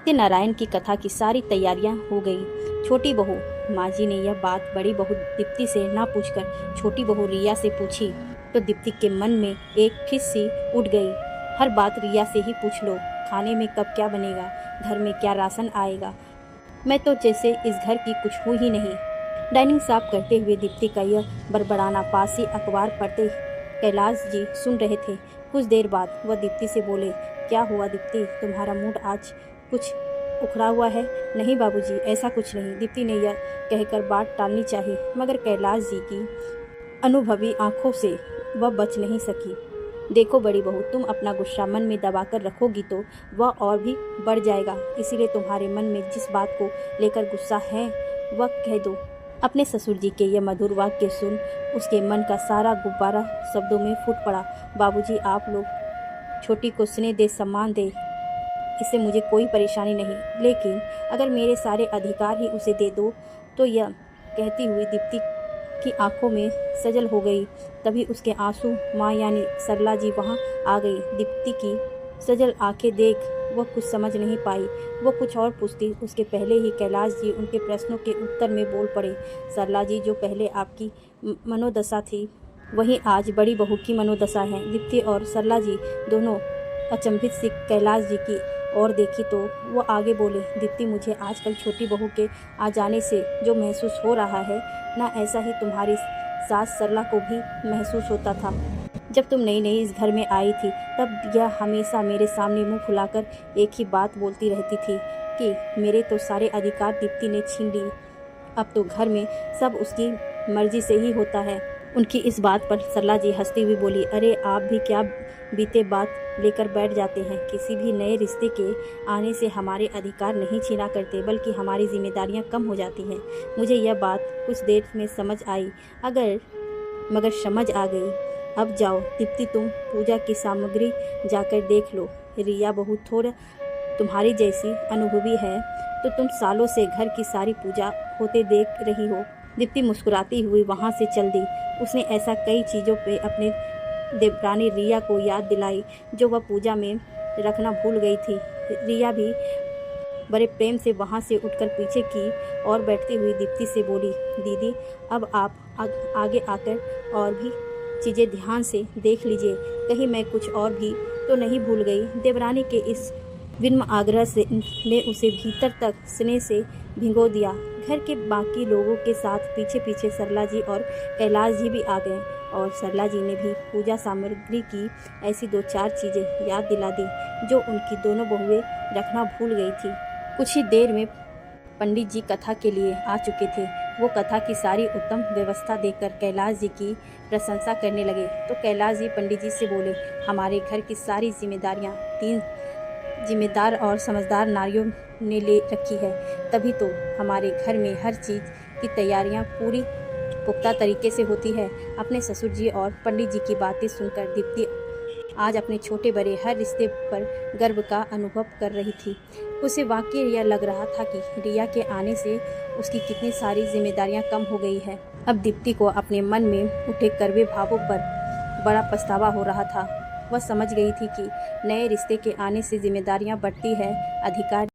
सत्यनारायण की कथा की सारी तैयारियां हो गई। छोटी बहू माँ जी ने यह बात बड़ी बहू दीप्ति से ना पूछकर छोटी बहू रिया से पूछी तो दीप्ति के मन में एक खिस सी उठ गई। हर बात रिया से ही पूछ लो, खाने में कब क्या बनेगा, घर में क्या राशन आएगा, मैं तो जैसे इस घर की कुछ हूँ ही नहीं। डाइनिंग साफ करते हुए दीप्ति का यह बड़बड़ाना पास ही अखबार पढ़ते कैलाश जी सुन रहे थे। कुछ देर बाद वह दीप्ति से बोले, क्या हुआ दीप्ति, तुम्हारा मूड आज कुछ उखड़ा हुआ है? नहीं बाबूजी, ऐसा कुछ नहीं। दीप्ति ने यह कहकर बात टालनी चाही, मगर कैलाश जी की अनुभवी आंखों से वह बच नहीं सकी। देखो बड़ी बहू, तुम अपना गुस्सा मन में दबाकर रखोगी तो वह और भी बढ़ जाएगा, इसीलिए तुम्हारे मन में जिस बात को लेकर गुस्सा है वह कह दो। अपने ससुर जी के यह मधुर वाक्य सुन उसके मन का सारा गुब्बारा शब्दों में फूट पड़ा। बाबूजी, आप लोग छोटी को स्नेह दे, सम्मान दे, इससे मुझे कोई परेशानी नहीं, लेकिन अगर मेरे सारे अधिकार ही उसे दे दो तो यह कहती हुई दीप्ति की आंखों में सजल हो गई। तभी उसके आंसू माँ यानी सरला जी वहाँ आ गई। दीप्ति की सजल आंखें देख वह कुछ समझ नहीं पाई। वो कुछ और पूछती उसके पहले ही कैलाश जी उनके प्रश्नों के उत्तर में बोल पड़े। सरला जी, जो पहले आपकी मनोदशा थी वही आज बड़ी बहू की मनोदशा है। दीप्ति और सरला जी दोनों अचंभित सी कैलाश जी की और देखी तो वो आगे बोले, दीप्ति, मुझे आजकल छोटी बहू के आ जाने से जो महसूस हो रहा है ना, ऐसा ही तुम्हारी सास सरला को भी महसूस होता था। जब तुम नई नई इस घर में आई थी तब यह हमेशा मेरे सामने मुंह फुलाकर एक ही बात बोलती रहती थी कि मेरे तो सारे अधिकार दीप्ति ने छीन ली, अब तो घर में सब उसकी मर्जी से ही होता है। उनकी इस बात पर सरला जी हंसती हुई बोली, अरे आप भी क्या बीते बात लेकर बैठ जाते हैं। किसी भी नए रिश्ते के आने से हमारे अधिकार नहीं छीना करते, बल्कि हमारी जिम्मेदारियां कम हो जाती हैं। मुझे यह बात कुछ देर में समझ आई, मगर समझ आ गई। अब जाओ दीप्ति, तुम पूजा की सामग्री जाकर देख लो। रिया बहू थोड़ा तुम्हारी जैसी अनुभवी है तो तुम सालों से घर की सारी पूजा होते देख रही हो। दीप्ति मुस्कुराती हुई वहाँ से चल दी। उसने ऐसा कई चीज़ों पे अपने देवरानी रिया को याद दिलाई जो वह पूजा में रखना भूल गई थी। रिया भी बड़े प्रेम से वहाँ से उठकर पीछे की और बैठती हुई दीप्ति से बोली, दीदी, अब आप आगे आकर और भी चीज़ें ध्यान से देख लीजिए, कहीं मैं कुछ और भी तो नहीं भूल गई। देवरानी के इस विनम्र आग्रह से ने उसे भीतर तक स्नेह से भिगो दिया। घर के बाकी लोगों के साथ पीछे पीछे सरला जी और कैलाश जी भी आ गए और सरला जी ने भी पूजा सामग्री की ऐसी दो चार चीज़ें याद दिला दी जो उनकी दोनों बहुएं रखना भूल गई थी। कुछ ही देर में पंडित जी कथा के लिए आ चुके थे। वो कथा की सारी उत्तम व्यवस्था देखकर कैलाश जी की प्रशंसा करने लगे तो कैलाश जी पंडित जी से बोले, हमारे घर की सारी जिम्मेदारियाँ 3 जिम्मेदार और समझदार नारियों ने ले रखी है, तभी तो हमारे घर में हर चीज़ की तैयारियां पूरी पुख्ता तरीके से होती है। अपने ससुर जी और पंडित जी की बातें सुनकर दीप्ति आज अपने छोटे बड़े हर रिश्ते पर गर्व का अनुभव कर रही थी। उसे वाकई यह लग रहा था कि रिया के आने से उसकी कितनी सारी जिम्मेदारियां कम हो गई है। अब दीप्ति को अपने मन में उठे कड़वे भावों पर बड़ा पछतावा हो रहा था। वह समझ गई थी कि नए रिश्ते के आने से जिम्मेदारियां बढ़ती है, अधिकार